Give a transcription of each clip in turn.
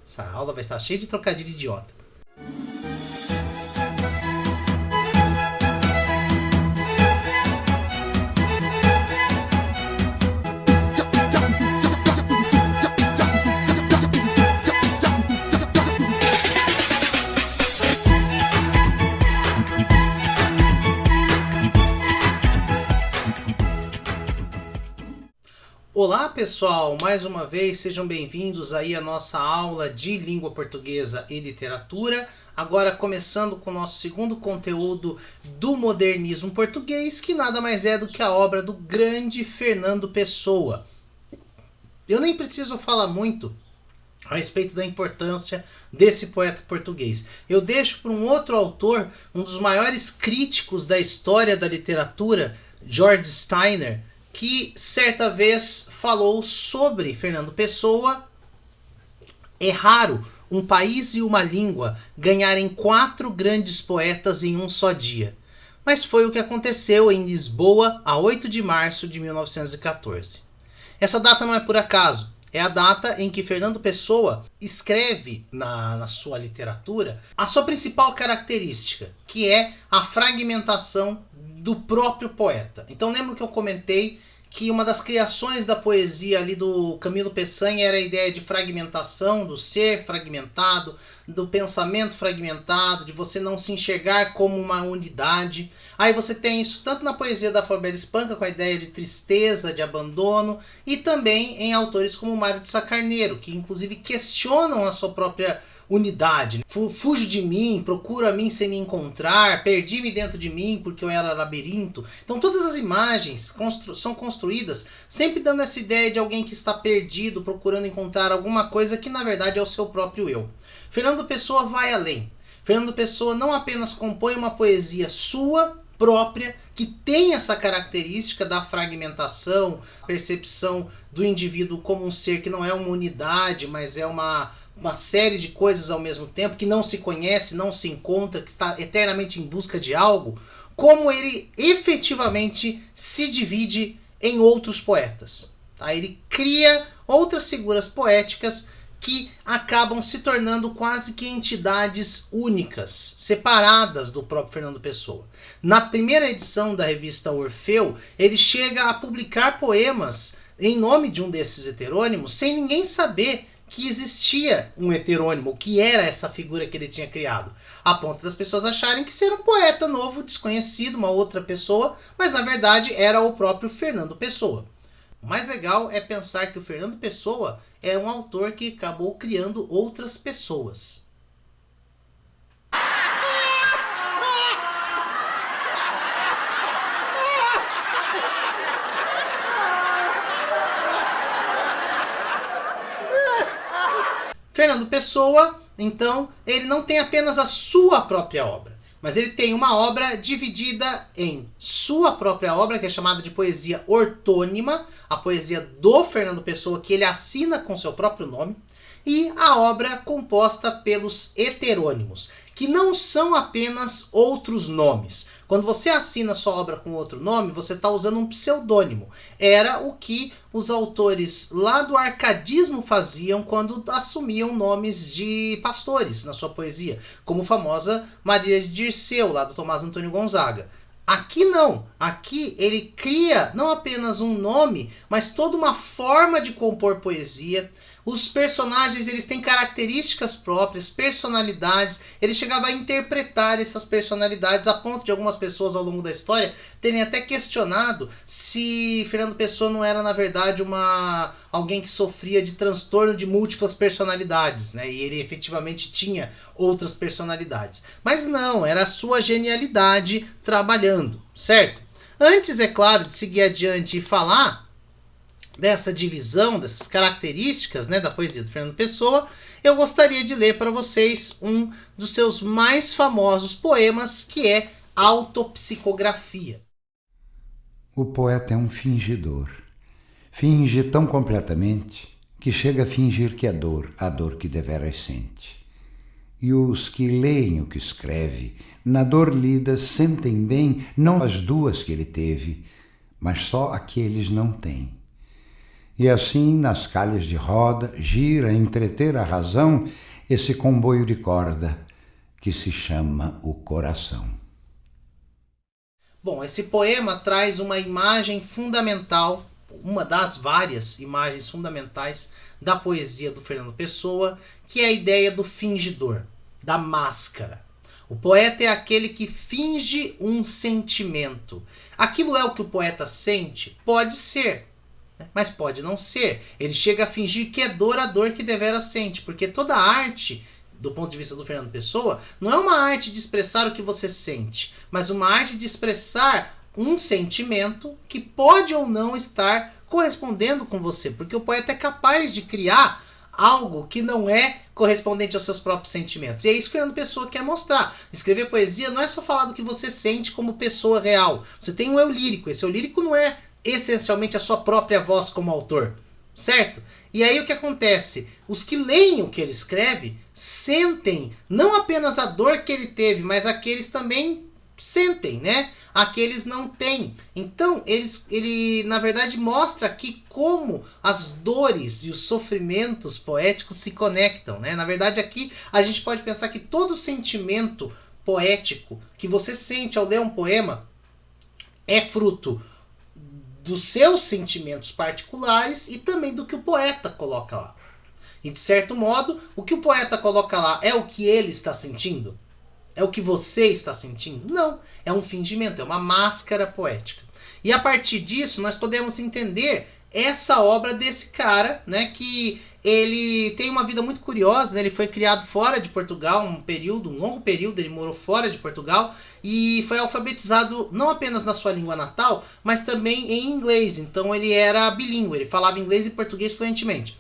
Essa aula vai estar cheia de trocadilho idiota. Olá pessoal, mais uma vez sejam bem-vindos aí à nossa aula de língua portuguesa e literatura. Agora começando com o nosso segundo conteúdo do modernismo português, que nada mais é do que a obra do grande Fernando Pessoa. Eu nem preciso falar muito a respeito da importância desse poeta português. Eu deixo para um outro autor, um dos maiores críticos da história da literatura, George Steiner, que certa vez falou sobre Fernando Pessoa. É raro um país e uma língua ganharem 4 grandes poetas em um só dia. Mas foi o que aconteceu em Lisboa, a 8 de março de 1914. Essa data não é por acaso. É a data em que Fernando Pessoa escreve na sua literatura a sua principal característica, que é a fragmentação do próprio poeta. Então lembra que eu comentei que uma das criações da poesia ali do Camilo Peçanha era a ideia de fragmentação, do ser fragmentado, do pensamento fragmentado, de você não se enxergar como uma unidade. Aí você tem isso tanto na poesia da Floribela Espanca, com a ideia de tristeza, de abandono, e também em autores como Mário de Sá Carneiro, que inclusive questionam a sua própria unidade. Fujo de mim, procuro a mim sem me encontrar, perdi-me dentro de mim porque eu era labirinto. Então todas as imagens são construídas sempre dando essa ideia de alguém que está perdido, procurando encontrar alguma coisa que na verdade é o seu próprio eu. Fernando Pessoa vai além. Fernando Pessoa não apenas compõe uma poesia sua própria, que tem essa característica da fragmentação, percepção do indivíduo como um ser que não é uma unidade, mas é uma série de coisas ao mesmo tempo, que não se conhece, não se encontra, que está eternamente em busca de algo, como ele efetivamente se divide em outros poetas. Tá? Ele cria outras figuras poéticas que acabam se tornando quase que entidades únicas, separadas do próprio Fernando Pessoa. Na primeira edição da revista Orfeu, ele chega a publicar poemas em nome de um desses heterônimos, sem ninguém saber que existia um heterônimo, que era essa figura que ele tinha criado, a ponto das pessoas acharem que ser um poeta novo, desconhecido, uma outra pessoa, mas na verdade era o próprio Fernando Pessoa. O mais legal é pensar que o Fernando Pessoa é um autor que acabou criando outras pessoas. Fernando Pessoa, então, ele não tem apenas a sua própria obra, mas ele tem uma obra dividida em sua própria obra, que é chamada de poesia ortônima, a poesia do Fernando Pessoa, que ele assina com seu próprio nome, e a obra composta pelos heterônimos, que não são apenas outros nomes. Quando você assina sua obra com outro nome, você está usando um pseudônimo. Era o que os autores lá do arcadismo faziam quando assumiam nomes de pastores na sua poesia, como a famosa Maria de Dirceu, lá do Tomás Antônio Gonzaga. Aqui não, aqui ele cria não apenas um nome, mas toda uma forma de compor poesia. Os personagens, eles têm características próprias, personalidades. Ele chegava a interpretar essas personalidades a ponto de algumas pessoas ao longo da história terem até questionado se Fernando Pessoa não era na verdade alguém que sofria de transtorno de múltiplas personalidades, né? E ele efetivamente tinha outras personalidades. Mas não, era a sua genialidade trabalhando, certo? Antes, é claro, de seguir adiante e falar dessa divisão, dessas características, né, da poesia do Fernando Pessoa, eu gostaria de ler para vocês um dos seus mais famosos poemas, que é Autopsicografia. O poeta é um fingidor. Finge tão completamente que chega a fingir que é dor, a dor que deveras sente. E os que leem o que escreve, na dor lida, sentem bem não as duas que ele teve, mas só a que eles não têm. E assim, nas calhes de roda, gira a entreter a razão esse comboio de corda que se chama o coração. Bom, esse poema traz uma imagem fundamental, uma das várias imagens fundamentais da poesia do Fernando Pessoa, que é a ideia do fingidor, da máscara. O poeta é aquele que finge um sentimento. Aquilo é o que o poeta sente? Pode ser, mas pode não ser. Ele chega a fingir que é dor a dor que devera sente, porque toda arte, do ponto de vista do Fernando Pessoa, não é uma arte de expressar o que você sente, mas uma arte de expressar um sentimento que pode ou não estar correspondendo com você, porque o poeta é capaz de criar algo que não é correspondente aos seus próprios sentimentos. E é isso que o Fernando Pessoa quer mostrar. Escrever poesia não é só falar do que você sente como pessoa real. Você tem um eu lírico. Esse eu lírico não é essencialmente a sua própria voz como autor, certo? E aí o que acontece? Os que leem o que ele escreve sentem não apenas a dor que ele teve, mas aqueles também sentem, né? Aqueles não têm. Então ele na verdade mostra aqui como as dores e os sofrimentos poéticos se conectam, né? Na verdade aqui a gente pode pensar que todo sentimento poético que você sente ao ler um poema é fruto dos seus sentimentos particulares e também do que o poeta coloca lá. E de certo modo, o que o poeta coloca lá é o que ele está sentindo? É o que você está sentindo? Não, é um fingimento, é uma máscara poética. E a partir disso, nós podemos entender essa obra desse cara, né, que ele tem uma vida muito curiosa, né? Ele foi criado fora de Portugal, um longo período, ele morou fora de Portugal e foi alfabetizado não apenas na sua língua natal, mas também em inglês. Então ele era bilíngue, ele falava inglês e português fluentemente.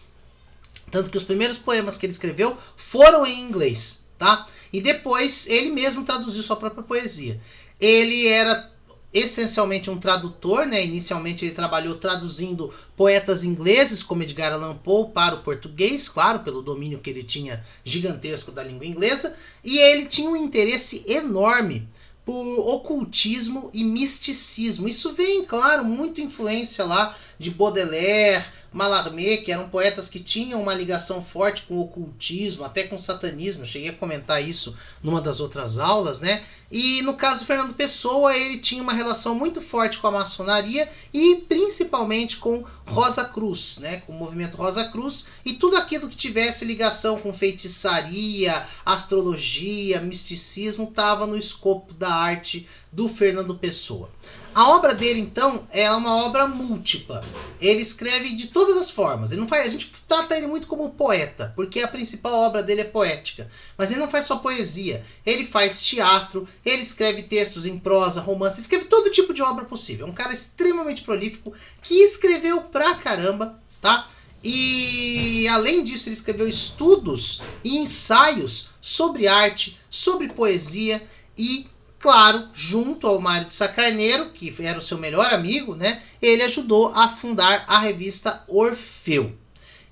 Tanto que os primeiros poemas que ele escreveu foram em inglês, tá? E depois ele mesmo traduziu sua própria poesia. Ele era essencialmente um tradutor, né? Inicialmente ele trabalhou traduzindo poetas ingleses como Edgar Allan Poe para o português, claro, pelo domínio que ele tinha gigantesco da língua inglesa, e ele tinha um interesse enorme por ocultismo e misticismo. Isso vem, claro, muita influência lá de Baudelaire, Mallarmé, que eram poetas que tinham uma ligação forte com o ocultismo, até com o satanismo. Eu cheguei a comentar isso numa das outras aulas, né? E no caso do Fernando Pessoa, ele tinha uma relação muito forte com a maçonaria e principalmente com Rosa Cruz, né? Com o movimento Rosa Cruz e tudo aquilo que tivesse ligação com feitiçaria, astrologia, misticismo, estava no escopo da arte do Fernando Pessoa. A obra dele, então, é uma obra múltipla. Ele escreve de todas as formas. Ele não faz, a gente trata ele muito como poeta, porque a principal obra dele é poética. Mas ele não faz só poesia. Ele faz teatro, ele escreve textos em prosa, romance, ele escreve todo tipo de obra possível. É um cara extremamente prolífico, que escreveu pra caramba, tá? E além disso, ele escreveu estudos e ensaios sobre arte, sobre poesia e, claro, junto ao Mário de Sá Carneiro, que era o seu melhor amigo, né, ele ajudou a fundar a revista Orfeu.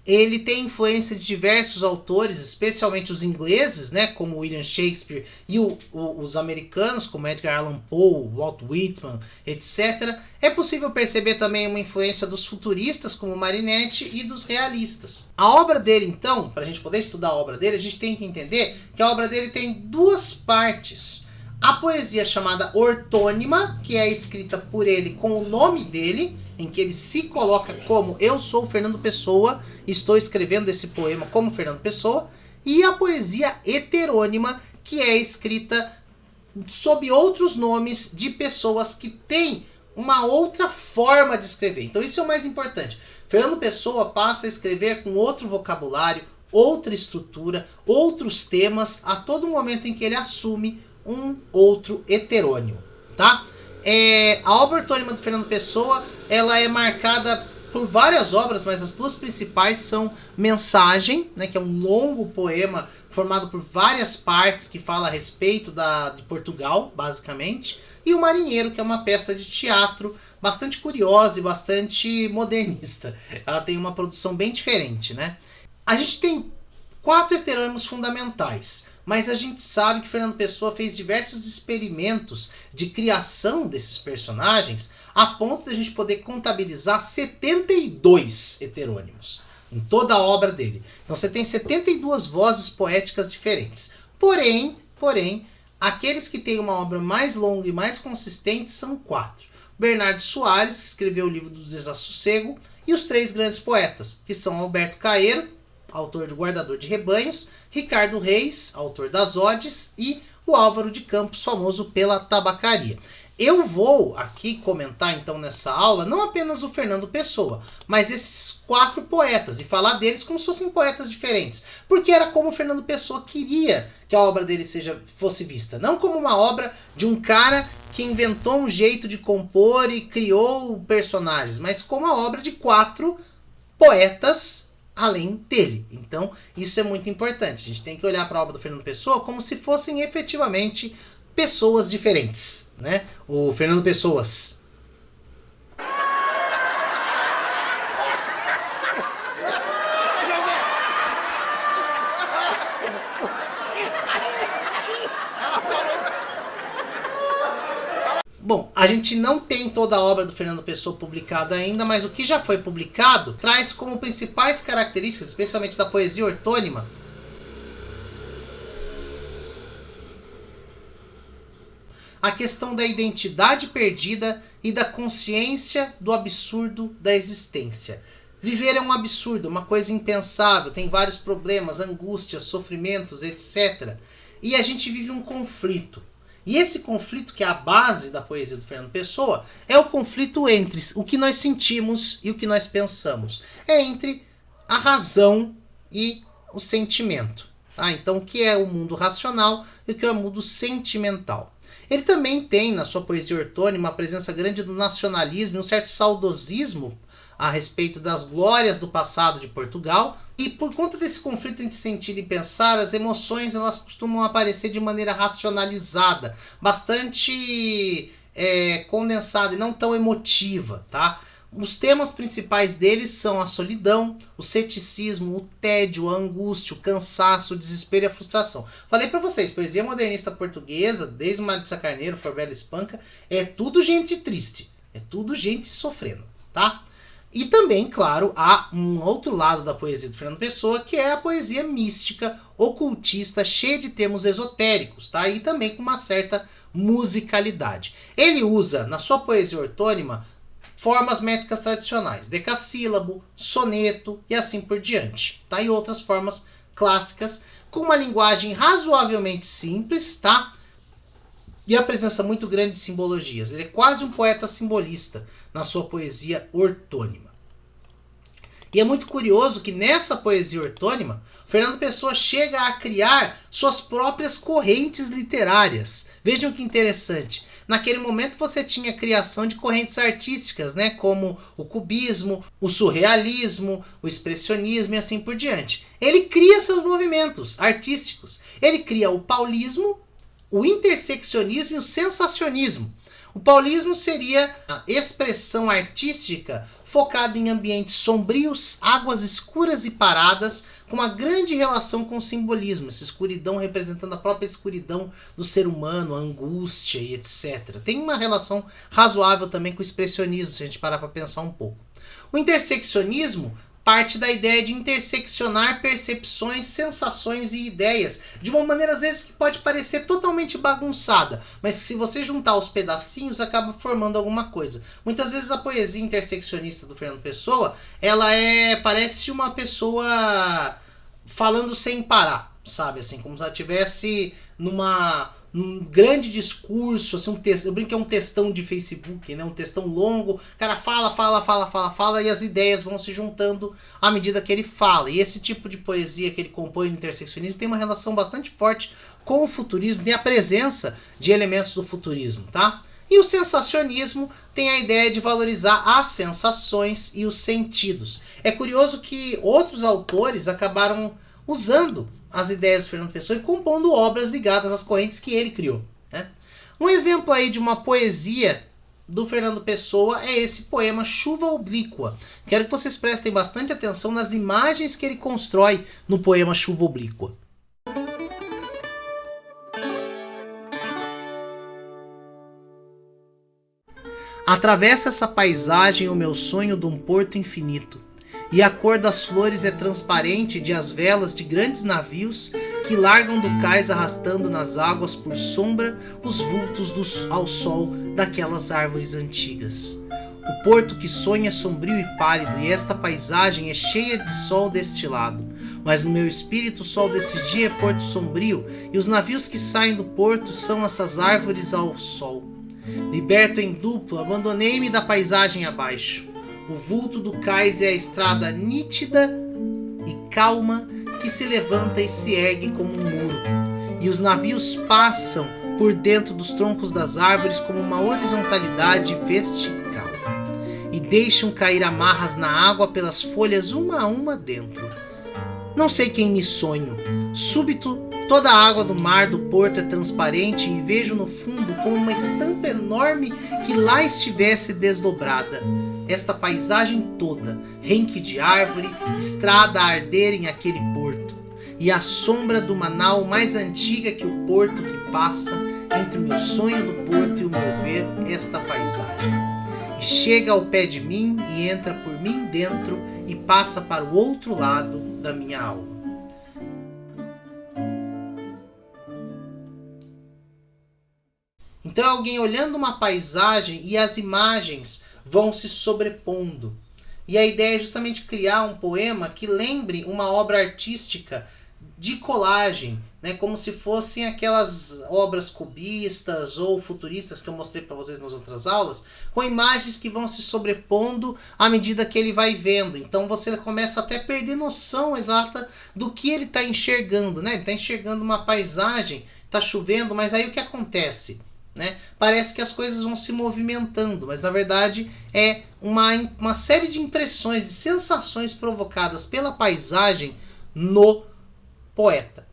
Ele tem influência de diversos autores, especialmente os ingleses, né, como William Shakespeare, e os americanos, como Edgar Allan Poe, Walt Whitman, etc. É possível perceber também uma influência dos futuristas, como Marinetti, e dos realistas. A obra dele, então, para a gente poder estudar a obra dele, a gente tem que entender que a obra dele tem duas partes. A poesia chamada ortônima, que é escrita por ele com o nome dele, em que ele se coloca como eu sou Fernando Pessoa, estou escrevendo esse poema como Fernando Pessoa, e a poesia heterônima, que é escrita sob outros nomes de pessoas que têm uma outra forma de escrever. Então isso é o mais importante. Fernando Pessoa passa a escrever com outro vocabulário, outra estrutura, outros temas, a todo momento em que ele assume um outro heterônimo, tá? A obra ortônima do Fernando Pessoa, ela é marcada por várias obras, mas as duas principais são Mensagem, né, que é um longo poema formado por várias partes que fala a respeito de Portugal, basicamente, e O Marinheiro, que é uma peça de teatro bastante curiosa e bastante modernista. Ela tem uma produção bem diferente, né? A gente tem 4 heterônimos fundamentais, mas a gente sabe que Fernando Pessoa fez diversos experimentos de criação desses personagens a ponto de a gente poder contabilizar 72 heterônimos em toda a obra dele. Então você tem 72 vozes poéticas diferentes. Porém, aqueles que têm uma obra mais longa e mais consistente são 4. Bernardo Soares, que escreveu o livro do Desassossego, e os 3 grandes poetas, que são Alberto Caeiro, autor de Guardador de Rebanhos, Ricardo Reis, autor das Odes, e o Álvaro de Campos, famoso pela Tabacaria. Eu vou aqui comentar então nessa aula não apenas o Fernando Pessoa, mas esses 4 poetas e falar deles como se fossem poetas diferentes, porque era como o Fernando Pessoa queria que a obra dele fosse vista, não como uma obra de um cara que inventou um jeito de compor e criou personagens, mas como a obra de 4 poetas além dele. Então isso é muito importante, a gente tem que olhar para a obra do Fernando Pessoa como se fossem efetivamente pessoas diferentes, né? O Fernando Pessoas. Bom, a gente não tem toda a obra do Fernando Pessoa publicada ainda, mas o que já foi publicado traz como principais características, especialmente da poesia ortônima, a questão da identidade perdida e da consciência do absurdo da existência. Viver é um absurdo, uma coisa impensável, tem vários problemas, angústias, sofrimentos, etc. E a gente vive um conflito. E esse conflito, que é a base da poesia do Fernando Pessoa, é o conflito entre o que nós sentimos e o que nós pensamos. É entre a razão e o sentimento. Tá? Então, o que é o mundo racional e o que é o mundo sentimental. Ele também tem, na sua poesia ortônima, uma presença grande do nacionalismo e um certo saudosismo a respeito das glórias do passado de Portugal. E por conta desse conflito entre sentir e pensar, as emoções elas costumam aparecer de maneira racionalizada, bastante condensada e não tão emotiva, tá? Os temas principais deles são a solidão, o ceticismo, o tédio, a angústia, o cansaço, o desespero e a frustração. Falei para vocês, poesia modernista portuguesa, desde o Mário de Sá Carneiro, Forbelo Espanca, é tudo gente triste, é tudo gente sofrendo, tá? E também, claro, há um outro lado da poesia do Fernando Pessoa, que é a poesia mística, ocultista, cheia de termos esotéricos, tá? E também com uma certa musicalidade. Ele usa, na sua poesia ortônima, formas métricas tradicionais, decassílabo, soneto e assim por diante, tá? E outras formas clássicas com uma linguagem razoavelmente simples, tá? E a presença muito grande de simbologias. Ele é quase um poeta simbolista na sua poesia ortônima. E é muito curioso que nessa poesia ortônima, Fernando Pessoa chega a criar suas próprias correntes literárias. Vejam que interessante. Naquele momento você tinha a criação de correntes artísticas, né, como o cubismo, o surrealismo, o expressionismo e assim por diante. Ele cria seus movimentos artísticos. Ele cria o paulismo, o interseccionismo e o sensacionismo. O paulismo seria a expressão artística focada em ambientes sombrios, águas escuras e paradas, com uma grande relação com o simbolismo, essa escuridão representando a própria escuridão do ser humano, a angústia e etc. Tem uma relação razoável também com o expressionismo, se a gente parar para pensar um pouco. O interseccionismo parte da ideia de interseccionar percepções, sensações e ideias de uma maneira às vezes que pode parecer totalmente bagunçada, mas que se você juntar os pedacinhos acaba formando alguma coisa. Muitas vezes a poesia interseccionista do Fernando Pessoa, ela parece uma pessoa falando sem parar, sabe, assim, como se ela estivesse num grande discurso, assim, eu brinco que é um textão de Facebook, né? Um textão longo, o cara fala e as ideias vão se juntando à medida que ele fala. E esse tipo de poesia que ele compõe no interseccionismo tem uma relação bastante forte com o futurismo, tem a presença de elementos do futurismo, tá? E o sensacionismo tem a ideia de valorizar as sensações e os sentidos. É curioso que outros autores acabaram usando as ideias do Fernando Pessoa e compondo obras ligadas às correntes que ele criou, né? Um exemplo aí de uma poesia do Fernando Pessoa é esse poema Chuva Oblíqua. Quero que vocês prestem bastante atenção nas imagens que ele constrói no poema Chuva Oblíqua. Atravessa essa paisagem o meu sonho de um porto infinito, e a cor das flores é transparente de as velas de grandes navios que largam do cais arrastando nas águas por sombra os vultos ao sol daquelas árvores antigas. O porto que sonha é sombrio e pálido, e esta paisagem é cheia de sol deste lado. Mas no meu espírito o sol desse dia é porto sombrio, e os navios que saem do porto são essas árvores ao sol. Liberto em duplo, abandonei-me da paisagem abaixo. O vulto do cais é a estrada nítida e calma que se levanta e se ergue como um muro. E os navios passam por dentro dos troncos das árvores como uma horizontalidade vertical. E deixam cair amarras na água pelas folhas uma a uma dentro. Não sei quem me sonho. Súbito, toda a água do mar do porto é transparente e vejo no fundo como uma estampa enorme que lá estivesse desdobrada. Esta paisagem toda, renque de árvore, estrada a arder em aquele porto, e a sombra de uma nau mais antiga que o porto que passa entre o meu sonho do porto e o meu ver esta paisagem. E chega ao pé de mim e entra por mim dentro e passa para o outro lado da minha alma. Então é alguém olhando uma paisagem e as imagens vão se sobrepondo. E a ideia é justamente criar um poema que lembre uma obra artística de colagem, né? Como se fossem aquelas obras cubistas ou futuristas que eu mostrei para vocês nas outras aulas, com imagens que vão se sobrepondo à medida que ele vai vendo. Então você começa até a perder noção exata do que ele está enxergando, né? Ele está enxergando uma paisagem, está chovendo, mas aí o que acontece? Né? Parece que as coisas vão se movimentando, mas na verdade é uma série de impressões, de sensações provocadas pela paisagem no poeta.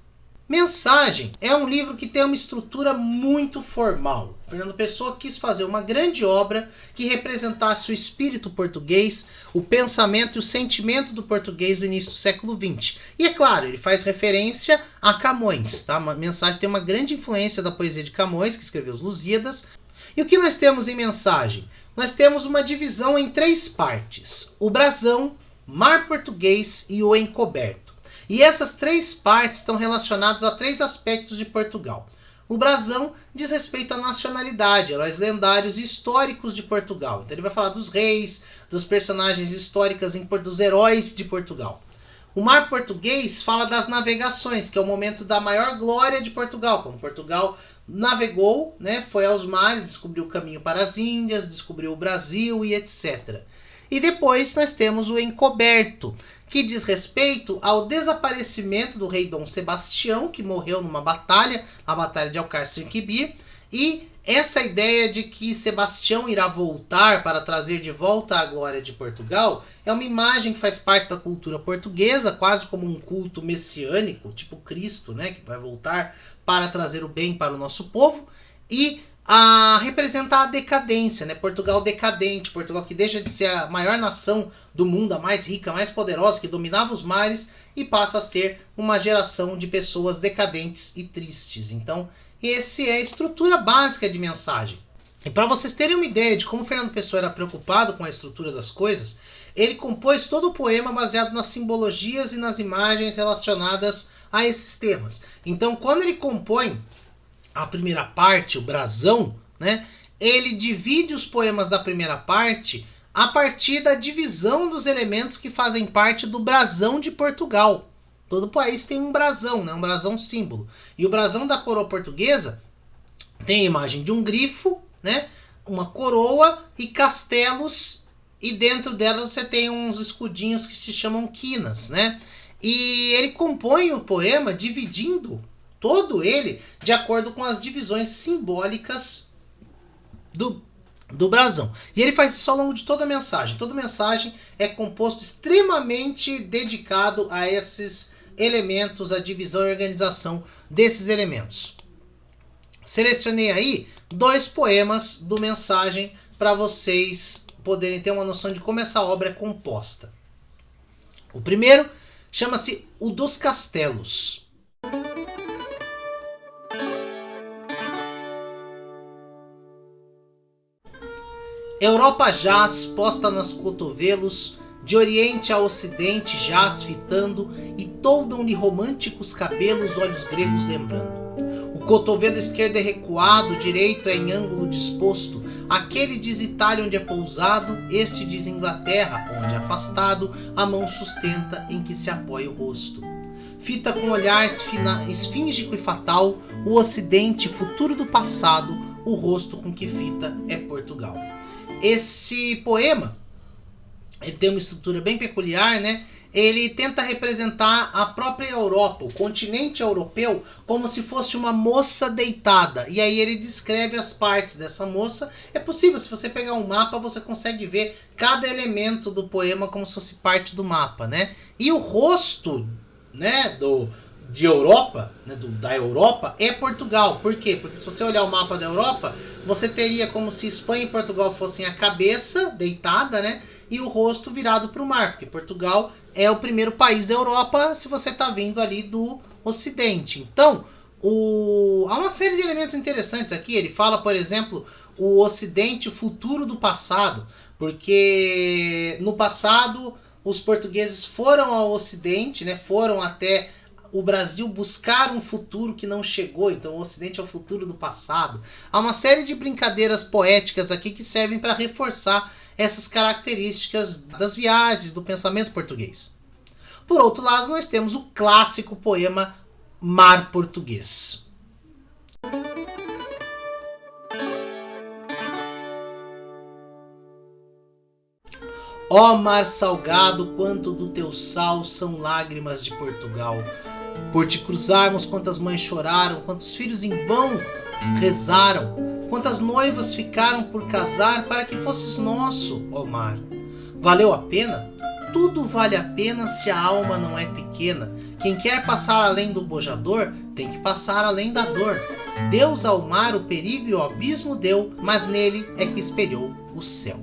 Mensagem é um livro que tem uma estrutura muito formal. Fernando Pessoa quis fazer uma grande obra que representasse o espírito português, o pensamento e o sentimento do português do início do século XX. E é claro, ele faz referência a Camões. Tá? A Mensagem tem uma grande influência da poesia de Camões, que escreveu os Lusíadas. E o que nós temos em Mensagem? Nós temos uma divisão em 3 partes: o brasão, mar português e o encoberto. E essas 3 partes estão relacionadas a 3 aspectos de Portugal. O brasão diz respeito à nacionalidade, heróis lendários e históricos de Portugal. Então ele vai falar dos reis, dos personagens históricos, dos heróis de Portugal. O mar português fala das navegações, que é o momento da maior glória de Portugal. Quando Portugal navegou, né, foi aos mares, descobriu o caminho para as Índias, descobriu o Brasil e etc. E depois nós temos o encoberto, que diz respeito ao desaparecimento do rei Dom Sebastião, que morreu numa batalha, a Batalha de Alcácer-Quibir, e essa ideia de que Sebastião irá voltar para trazer de volta a glória de Portugal é uma imagem que faz parte da cultura portuguesa, quase como um culto messiânico, tipo Cristo, né, que vai voltar para trazer o bem para o nosso povo, e a representar a decadência, né? Portugal decadente, Portugal que deixa de ser a maior nação do mundo, a mais rica, a mais poderosa, que dominava os mares, e passa a ser uma geração de pessoas decadentes e tristes. Então, essa é a estrutura básica de Mensagem. E para vocês terem uma ideia de como Fernando Pessoa era preocupado com a estrutura das coisas, ele compôs todo o poema baseado nas simbologias e nas imagens relacionadas a esses temas. Então, quando ele compõe a primeira parte, o brasão, né, ele divide os poemas da primeira parte a partir da divisão dos elementos que fazem parte do brasão de Portugal. Todo país tem um brasão, né, um brasão símbolo. E o brasão da coroa portuguesa tem a imagem de um grifo, né, uma coroa e castelos, e dentro delas você tem uns escudinhos que se chamam quinas, né? E ele compõe o poema dividindo todo ele de acordo com as divisões simbólicas do brasão. E ele faz isso ao longo de toda a mensagem. Toda a mensagem é composto extremamente dedicado a esses elementos, a divisão e organização desses elementos. Selecionei aí 2 poemas do Mensagem para vocês poderem ter uma noção de como essa obra é composta. O primeiro chama-se O dos Castelos. Europa jaz, posta nos cotovelos, de oriente a ocidente jaz fitando, e toldam-lhe românticos cabelos, olhos gregos lembrando. O cotovelo esquerdo é recuado, o direito é em ângulo disposto, aquele diz Itália onde é pousado, este diz Inglaterra, onde afastado, a mão sustenta em que se apoia o rosto. Fita com olhar esfíngico e fatal, o ocidente, futuro do passado, o rosto com que fita é Portugal. Esse poema, ele tem uma estrutura bem peculiar, né? Ele tenta representar a própria Europa, o continente europeu, como se fosse uma moça deitada. E aí ele descreve as partes dessa moça. É possível, se você pegar um mapa, você consegue ver cada elemento do poema como se fosse parte do mapa, né? E o rosto, né, de Europa, né, da Europa, é Portugal. Por quê? Porque se você olhar o mapa da Europa, você teria como se Espanha e Portugal fossem a cabeça deitada, né? E o rosto virado para o mar, porque Portugal é o primeiro país da Europa se você está vindo ali do Ocidente. Então, há uma série de elementos interessantes aqui. Ele fala, por exemplo, o Ocidente, o futuro do passado, porque no passado os portugueses foram ao Ocidente, né, foram até o Brasil buscar um futuro que não chegou, então o Ocidente é o futuro do passado. Há uma série de brincadeiras poéticas aqui que servem para reforçar essas características das viagens, do pensamento português. Por outro lado, nós temos o clássico poema Mar Português. Ó mar salgado, quanto do teu sal são lágrimas de Portugal. Por te cruzarmos, quantas mães choraram, quantos filhos em vão rezaram, quantas noivas ficaram por casar para que fosses nosso, ó mar. Valeu a pena? Tudo vale a pena se a alma não é pequena. Quem quer passar além do bojador, tem que passar além da dor. Deus ao mar o perigo e o abismo deu, mas nele é que espelhou o céu.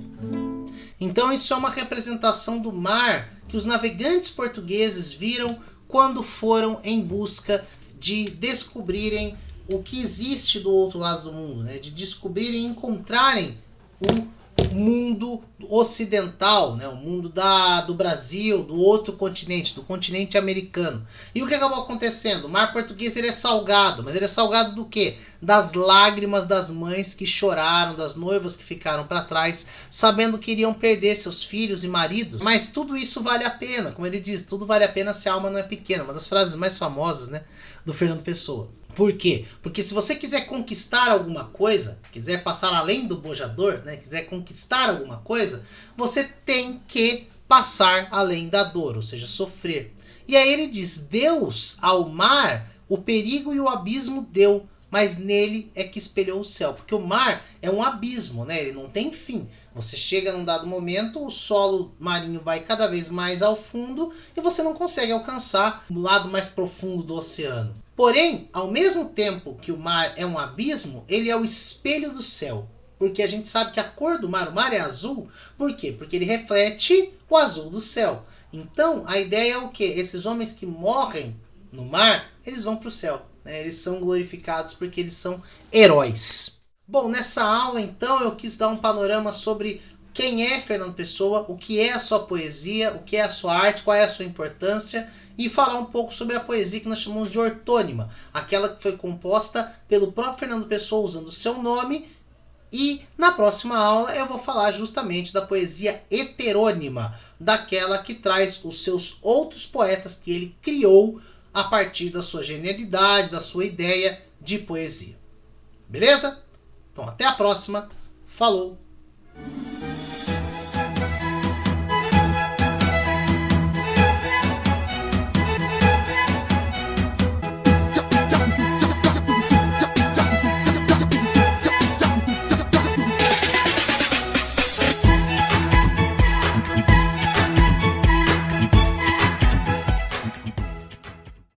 Então isso é uma representação do mar que os navegantes portugueses viram quando foram em busca de descobrirem o que existe do outro lado do mundo, né? De descobrirem e encontrarem o mundo ocidental, né? O mundo do Brasil, do outro continente, do continente americano. E o que acabou acontecendo? O mar português ele é salgado, mas ele é salgado do quê? Das lágrimas das mães que choraram, das noivas que ficaram para trás, sabendo que iriam perder seus filhos e maridos. Mas tudo isso vale a pena, como ele diz, tudo vale a pena se a alma não é pequena. Uma das frases mais famosas, né, do Fernando Pessoa. Por quê? Porque se você quiser conquistar alguma coisa, quiser passar além do bojador, né, quiser conquistar alguma coisa, você tem que passar além da dor, ou seja, sofrer. E aí ele diz, Deus ao mar o perigo e o abismo deu, mas nele é que espelhou o céu. Porque o mar é um abismo, né? Ele não tem fim. Você chega num dado momento, o solo marinho vai cada vez mais ao fundo e você não consegue alcançar o lado mais profundo do oceano. Porém, ao mesmo tempo que o mar é um abismo, ele é o espelho do céu. Porque a gente sabe que a cor do mar, o mar é azul. Por quê? Porque ele reflete o azul do céu. Então, a ideia é o quê? Esses homens que morrem no mar, eles vão para o céu. Né? Eles são glorificados porque eles são heróis. Bom, nessa aula, então, eu quis dar um panorama sobre quem é Fernando Pessoa, o que é a sua poesia, o que é a sua arte, qual é a sua importância, e falar um pouco sobre a poesia que nós chamamos de ortônima, aquela que foi composta pelo próprio Fernando Pessoa usando o seu nome, e na próxima aula eu vou falar justamente da poesia heterônima, daquela que traz os seus outros poetas que ele criou a partir da sua genialidade, da sua ideia de poesia. Beleza? Então até a próxima. Falou!